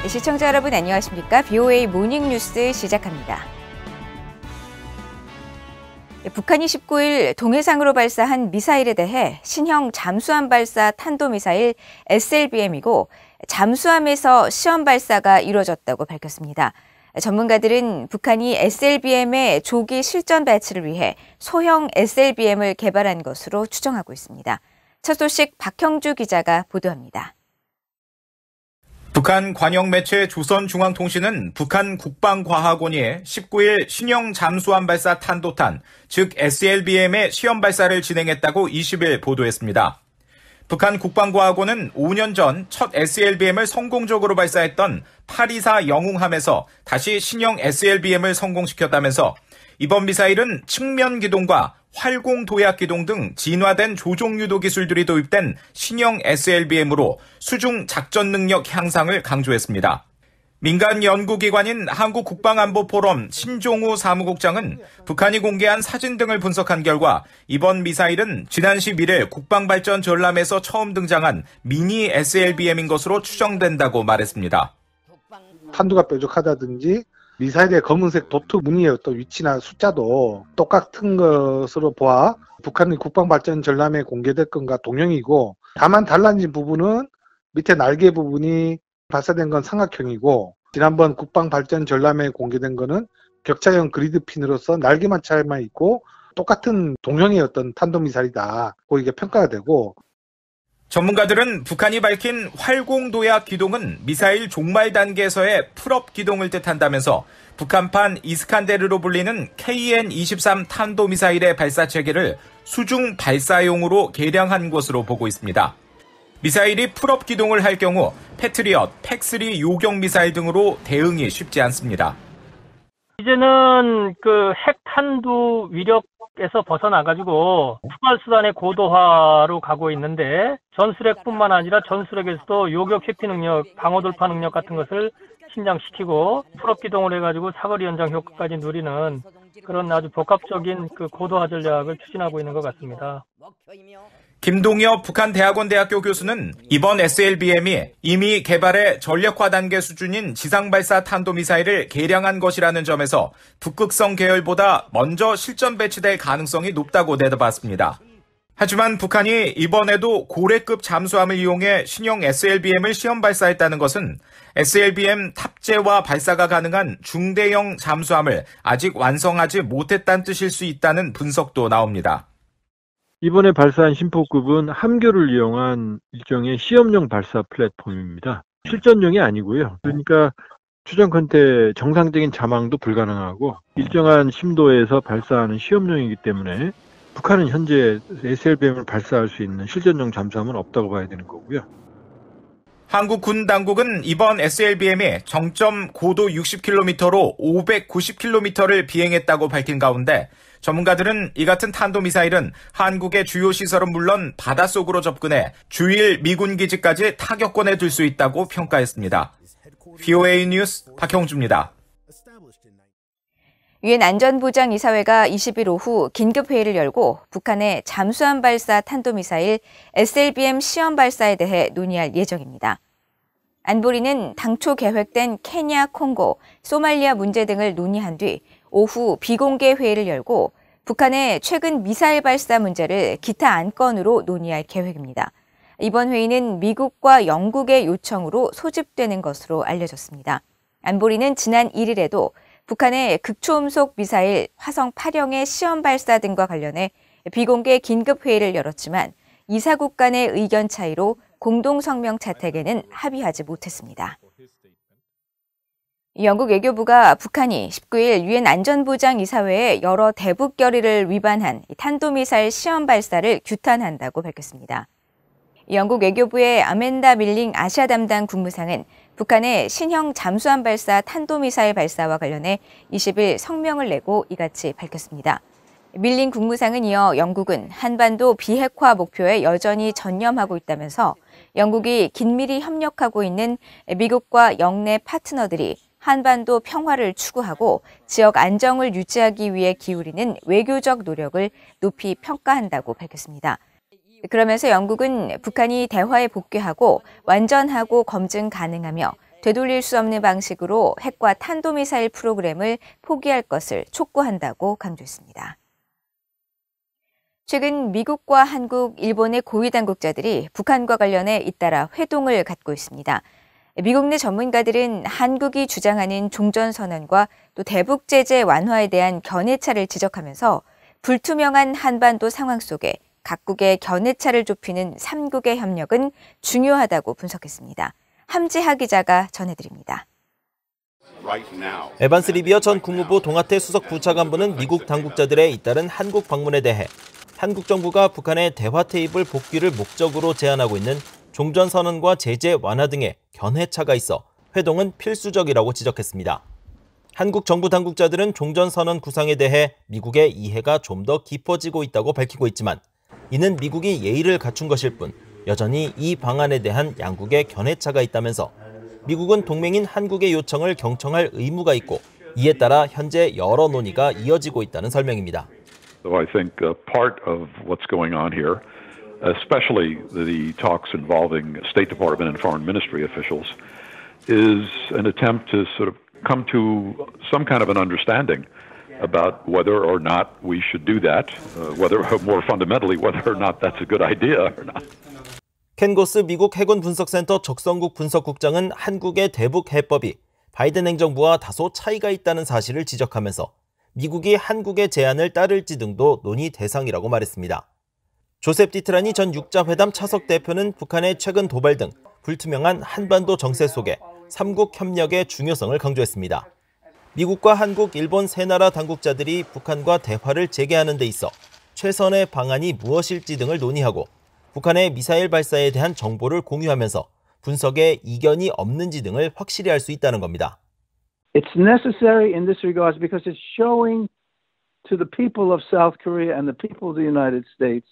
시청자 여러분 안녕하십니까? BOA 모닝뉴스 시작합니다. 북한이 19일 동해상으로 발사한 미사일에 대해 신형 잠수함 발사 탄도미사일 SLBM이고 잠수함에서 시험 발사가 이루어졌다고 밝혔습니다. 전문가들은 북한이 SLBM의 조기 실전 배치를 위해 소형 SLBM을 개발한 것으로 추정하고 있습니다. 첫 소식 박형주 기자가 보도합니다. 북한 관영 매체 조선중앙통신은 북한 국방과학원이 19일 신형 잠수함 발사 탄도탄, 즉 SLBM의 시험 발사를 진행했다고 20일 보도했습니다. 북한 국방과학원은 5년 전 첫 SLBM을 성공적으로 발사했던 824 영웅함에서 다시 신형 SLBM을 성공시켰다면서 이번 미사일은 측면 기동과 활공 도약 기동 등 진화된 조종 유도 기술들이 도입된 신형 SLBM으로 수중 작전 능력 향상을 강조했습니다. 민간 연구기관인 한국국방안보포럼 신종우 사무국장은 북한이 공개한 사진 등을 분석한 결과 이번 미사일은 지난 11일 국방발전 전람에서 처음 등장한 미니 SLBM인 것으로 추정된다고 말했습니다. 탄두가 뾰족하다든지 미사일의 검은색 도트 무늬의 어떤 위치나 숫자도 똑같은 것으로 보아 북한의 국방발전 전람에 공개될 것과 동형이고, 다만 달라진 부분은 밑에 날개 부분이 발사된 건 삼각형이고 지난번 국방발전 전람에 공개된 거는 격자형 그리드 핀으로서 날개만 차이만 있고 똑같은 동형의 어떤 탄도미사일이다. 이게 평가가 되고, 전문가들은 북한이 밝힌 활공 도약 기동은 미사일 종말 단계에서의 풀업 기동을 뜻한다면서 북한판 이스칸데르로 불리는 KN-23 탄도미사일의 발사 체계를 수중 발사용으로 개량한 것으로 보고 있습니다. 미사일이 풀업 기동을 할 경우 패트리엇, 팩3 요격 미사일 등으로 대응이 쉽지 않습니다. 이제는 핵탄두 위력에서 벗어나가지고 투발수단의 고도화로 가고 있는데, 전술핵뿐만 아니라 전술핵에서도 요격 회피 능력, 방어 돌파 능력 같은 것을 신장시키고 풀업 기동을 해가지고 사거리 연장 효과까지 누리는 그런 아주 복합적인 고도화 전략을 추진하고 있는 것 같습니다. 김동엽 북한대학원대학교 교수는 이번 SLBM이 이미 개발의 전력화 단계 수준인 지상발사 탄도미사일을 개량한 것이라는 점에서 북극성 계열보다 먼저 실전 배치될 가능성이 높다고 내다봤습니다. 하지만 북한이 이번에도 고래급 잠수함을 이용해 신형 SLBM을 시험 발사했다는 것은 SLBM 탑재와 발사가 가능한 중대형 잠수함을 아직 완성하지 못했다는 뜻일 수 있다는 분석도 나옵니다. 이번에 발사한 심포급은 함교를 이용한 일종의 시험용 발사 플랫폼입니다. 실전용이 아니고요. 그러니까 추정컨대 정상적인 자망도 불가능하고 일정한 심도에서 발사하는 시험용이기 때문에 북한은 현재 SLBM을 발사할 수 있는 실전용 잠수함은 없다고 봐야 되는 거고요. 한국 군 당국은 이번 SLBM이 정점 고도 60km로 590km를 비행했다고 밝힌 가운데, 전문가들은 이 같은 탄도미사일은 한국의 주요 시설은 물론 바닷속으로 접근해 주일 미군 기지까지 타격권에 들 수 있다고 평가했습니다. BOA 뉴스 박형주입니다. 유엔 안전보장이사회가 20일 오후 긴급회의를 열고 북한의 잠수함 발사 탄도미사일 SLBM 시험 발사에 대해 논의할 예정입니다. 안보리는 당초 계획된 케냐, 콩고, 소말리아 문제 등을 논의한 뒤 오후 비공개 회의를 열고 북한의 최근 미사일 발사 문제를 기타 안건으로 논의할 계획입니다. 이번 회의는 미국과 영국의 요청으로 소집되는 것으로 알려졌습니다. 안보리는 지난 1일에도 북한의 극초음속 미사일 화성 8형의 시험 발사 등과 관련해 비공개 긴급회의를 열었지만 이사국 간의 의견 차이로 공동성명 채택에는 합의하지 못했습니다. 영국 외교부가 북한이 19일 유엔 안전보장이사회의 여러 대북 결의를 위반한 탄도미사일 시험 발사를 규탄한다고 밝혔습니다. 영국 외교부의 아멘다 밀링 아시아 담당 국무상은 북한의 신형 잠수함 발사 탄도미사일 발사와 관련해 20일 성명을 내고 이같이 밝혔습니다. 밀링 국무상은 이어 영국은 한반도 비핵화 목표에 여전히 전념하고 있다면서 영국이 긴밀히 협력하고 있는 미국과 영내 파트너들이 한반도 평화를 추구하고 지역 안정을 유지하기 위해 기울이는 외교적 노력을 높이 평가한다고 밝혔습니다. 그러면서 영국은 북한이 대화에 복귀하고 완전하고 검증 가능하며 되돌릴 수 없는 방식으로 핵과 탄도미사일 프로그램을 포기할 것을 촉구한다고 강조했습니다. 최근 미국과 한국, 일본의 고위 당국자들이 북한과 관련해 잇따라 회동을 갖고 있습니다. 미국 내 전문가들은 한국이 주장하는 종전선언과 또 대북 제재 완화에 대한 견해차를 지적하면서 불투명한 한반도 상황 속에 각국의 견해차를 좁히는 3국의 협력은 중요하다고 분석했습니다. 함지하 기자가 전해드립니다. 에반스 리비어 전 국무부 동아태 수석 부차관보는 미국 당국자들의 잇따른 한국 방문에 대해 한국 정부가 북한의 대화 테이블 복귀를 목적으로 제안하고 있는 종전선언과 제재 완화 등의 견해차가 있어 회동은 필수적이라고 지적했습니다. 한국 정부 당국자들은 종전선언 구상에 대해 미국의 이해가 좀 더 깊어지고 있다고 밝히고 있지만 이는 미국이 예의를 갖춘 것일 뿐 여전히 이 방안에 대한 양국의 견해차가 있다면서 미국은 동맹인 한국의 요청을 경청할 의무가 있고 이에 따라 현재 여러 논의가 이어지고 있다는 설명입니다. So I think part of what's going on here, especially the talks involving State Department and Foreign Ministry officials, is an attempt to sort of come to some kind of an understanding about whether or not we should do that, whether more fundamentally whether or not that's a good idea or not. 켄 고스 미국 해군 분석센터 적성국 분석국장은 한국의 대북 해법이 바이든 행정부와 다소 차이가 있다는 사실을 지적하면서 미국이 한국의 제안을 따를지 등도 논의 대상이라고 말했습니다. 조셉 디트라니 전 육자회담 차석 대표는 북한의 최근 도발 등 불투명한 한반도 정세 속에 3국 협력의 중요성을 강조했습니다. 미국과 한국, 일본 세 나라 당국자들이 북한과 대화를 재개하는 데 있어 최선의 방안이 무엇일지 등을 논의하고 북한의 미사일 발사에 대한 정보를 공유하면서 분석에 이견이 없는지 등을 확실히 할 수 있다는 겁니다. It's necessary in this regard because it's showing to the people of South Korea and the people of the United States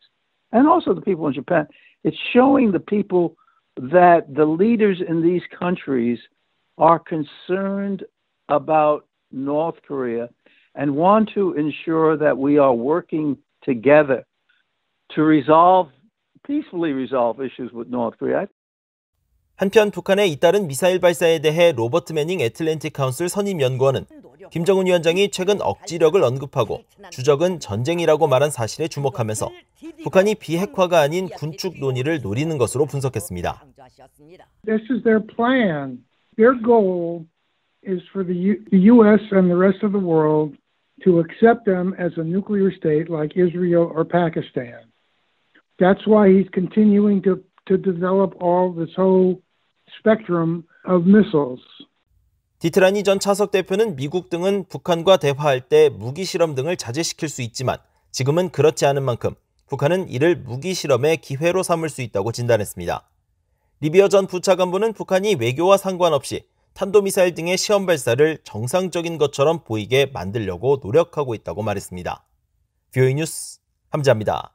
and also the people in Japan, it's showing the people that the leaders in these countries are concerned about North Korea and want to ensure that we are working together to peacefully resolve issues with North Korea. 한편 북한의 잇따른 미사일 발사에 대해 로버트 매닝 애틀랜틱 카운슬 선임 연구원은 김정은 위원장이 최근 억지력을 언급하고 주적은 전쟁이라고 말한 사실에 주목하면서 북한이 비핵화가 아닌 군축 논의를 노리는 것으로 분석했습니다. This is their plan. Their goal is for the U.S. and the rest of the world to accept them as a nuclear state like Israel or Pakistan. That's why he's continuing to develop all this whole spectrum of missiles. 디트라니 전 차석 대표는 미국 등은 북한과 대화할 때 무기 실험 등을 자제시킬 수 있지만 지금은 그렇지 않은 만큼 북한은 이를 무기 실험의 기회로 삼을 수 있다고 진단했습니다. 리비어 전 부차관보는 북한이 외교와 상관없이 탄도미사일 등의 시험 발사를 정상적인 것처럼 보이게 만들려고 노력하고 있다고 말했습니다. VOA 뉴스 함지아입니다.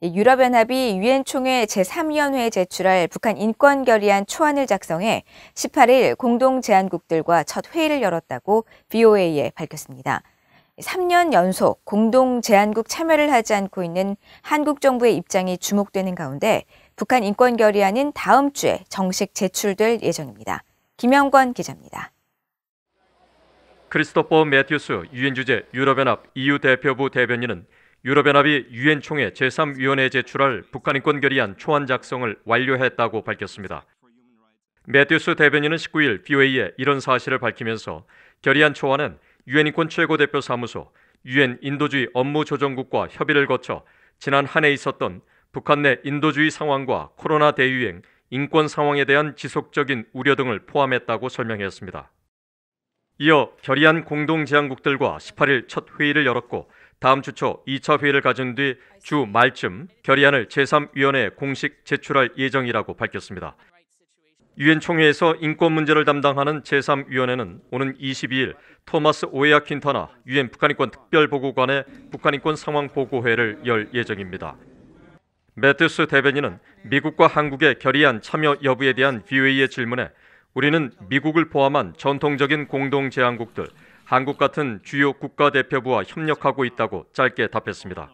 유럽연합이 유엔 총회 제3위원회에 제출할 북한 인권 결의안 초안을 작성해 18일 공동 제안국들과 첫 회의를 열었다고 VOA에 밝혔습니다. 3년 연속 공동 제안국 참여를 하지 않고 있는 한국 정부의 입장이 주목되는 가운데 북한 인권 결의안은 다음 주에 정식 제출될 예정입니다. 김영권 기자입니다. 크리스토퍼 매튜스 유엔 주재 유럽연합 EU 대표부 대변인은 유럽연합이 유엔 총회 제3위원회에 제출할 북한 인권 결의안 초안 작성을 완료했다고 밝혔습니다. 매튜스 대변인은 19일 VOA에 이런 사실을 밝히면서 결의안 초안은 유엔 인권 최고대표 사무소, 유엔 인도주의 업무조정국과 협의를 거쳐 지난 한 해 있었던 북한 내 인도주의 상황과 코로나 대유행, 인권 상황에 대한 지속적인 우려 등을 포함했다고 설명했습니다. 이어 결의안 공동제안국들과 18일 첫 회의를 열었고 다음 주 초 2차 회의를 가진 뒤 주 말쯤 결의안을 제3위원회에 공식 제출할 예정이라고 밝혔습니다. 유엔 총회에서 인권 문제를 담당하는 제3위원회는 오는 22일 토마스 오에아 퀸터나 유엔 북한인권 특별보고관의 북한인권 상황 보고회를 열 예정입니다. 매튜스 대변인은 미국과 한국의 결의안 참여 여부에 대한 VOA의 질문에 우리는 미국을 포함한 전통적인 공동제안국들, 한국 같은 주요 국가대표부와 협력하고 있다고 짧게 답했습니다.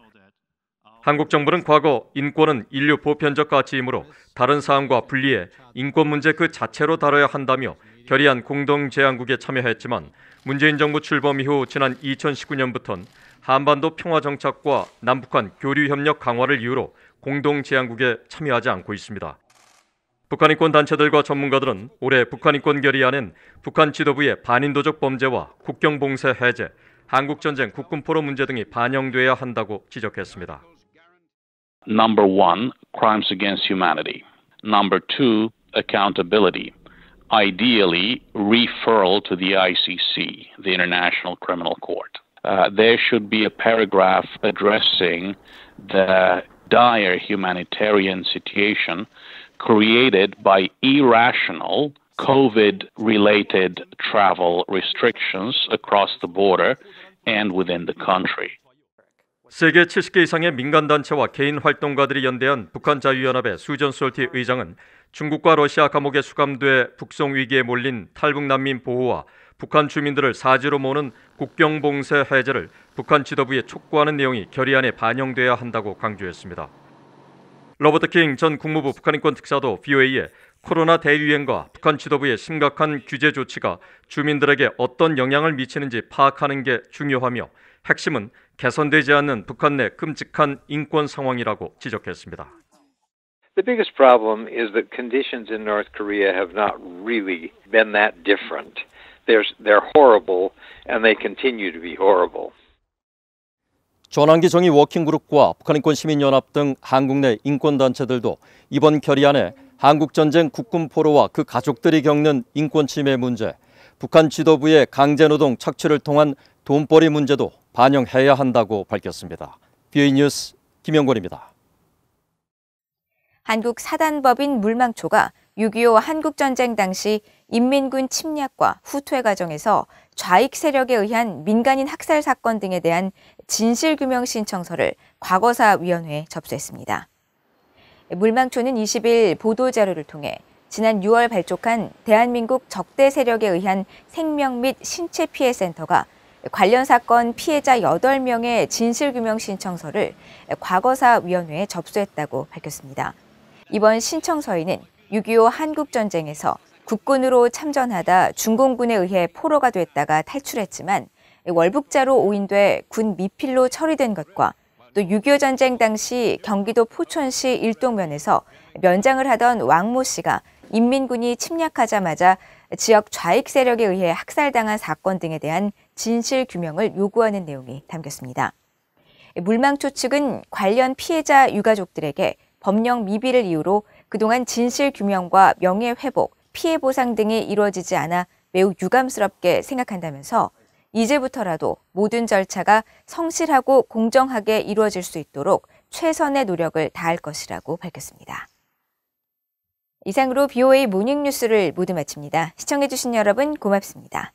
한국 정부는 과거 인권은 인류 보편적 가치이므로 다른 사항과 분리해 인권 문제 그 자체로 다뤄야 한다며 결의안 공동제안국에 참여했지만 문재인 정부 출범 이후 지난 2019년부터는 한반도 평화 정착과 남북한 교류 협력 강화를 이유로 공동제안국에 참여하지 않고 있습니다. 북한 인권 단체들과 전문가들은 올해 북한 인권 결의안엔 북한 지도부의 반인도적 범죄와 국경 봉쇄 해제, 한국 전쟁 국군 포로 문제 등이 반영돼야 한다고 지적했습니다. Number one, crimes against humanity. Number two, accountability. Ideally, referral to the ICC, the International Criminal Court. There should be a paragraph addressing the dire humanitarian situation created by irrational COVID-related travel restrictions across the border and within the country. 세계 70개 이상의 민간단체와 개인 활동가들이 연대한 북한자유연합의 수전 솔티 의장은 중국과 러시아 감옥에 수감돼 북송 위기에 몰린 탈북 난민 보호와 북한 주민들을 사지로 모으는 국경 봉쇄 해제를 북한 지도부에 촉구하는 내용이 결의안에 반영돼야 한다고 강조했습니다. 로버트 킹 전 국무부 북한인권 특사도 VOA에 코로나 대유행과 북한 지도부의 심각한 규제 조치가 주민들에게 어떤 영향을 미치는지 파악하는 게 중요하며 핵심은 개선되지 않는 북한 내 끔찍한 인권 상황이라고 지적했습니다. The biggest problem is that conditions in North Korea have not really been that different. They're horrible and they continue to be horrible. 전환기 정의 워킹그룹과 북한인권시민연합 등 한국 내 인권단체들도 이번 결의안에 한국전쟁 국군포로와 그 가족들이 겪는 인권침해 문제, 북한 지도부의 강제노동 착취를 통한 돈벌이 문제도 반영해야 한다고 밝혔습니다. BOA 뉴스 김영권입니다. 한국 사단법인 물망초가 6.25 한국전쟁 당시 인민군 침략과 후퇴 과정에서 좌익 세력에 의한 민간인 학살 사건 등에 대한 진실규명 신청서를 과거사위원회에 접수했습니다. 물망초는 20일 보도자료를 통해 지난 6월 발족한 대한민국 적대 세력에 의한 생명 및 신체 피해 센터가 관련 사건 피해자 8명의 진실규명 신청서를 과거사위원회에 접수했다고 밝혔습니다. 이번 신청서에는 6.25 한국전쟁에서 국군으로 참전하다 중공군에 의해 포로가 됐다가 탈출했지만 월북자로 오인돼 군 미필로 처리된 것과 또 6.25 전쟁 당시 경기도 포천시 일동면에서 면장을 하던 왕모 씨가 인민군이 침략하자마자 지역 좌익 세력에 의해 학살당한 사건 등에 대한 진실 규명을 요구하는 내용이 담겼습니다. 물망초 측은 관련 피해자 유가족들에게 법령 미비를 이유로 그동안 진실 규명과 명예회복, 피해 보상 등이 이루어지지 않아 매우 유감스럽게 생각한다면서 이제부터라도 모든 절차가 성실하고 공정하게 이루어질 수 있도록 최선의 노력을 다할 것이라고 밝혔습니다. 이상으로 BOA 모닝뉴스를 모두 마칩니다. 시청해주신 여러분 고맙습니다.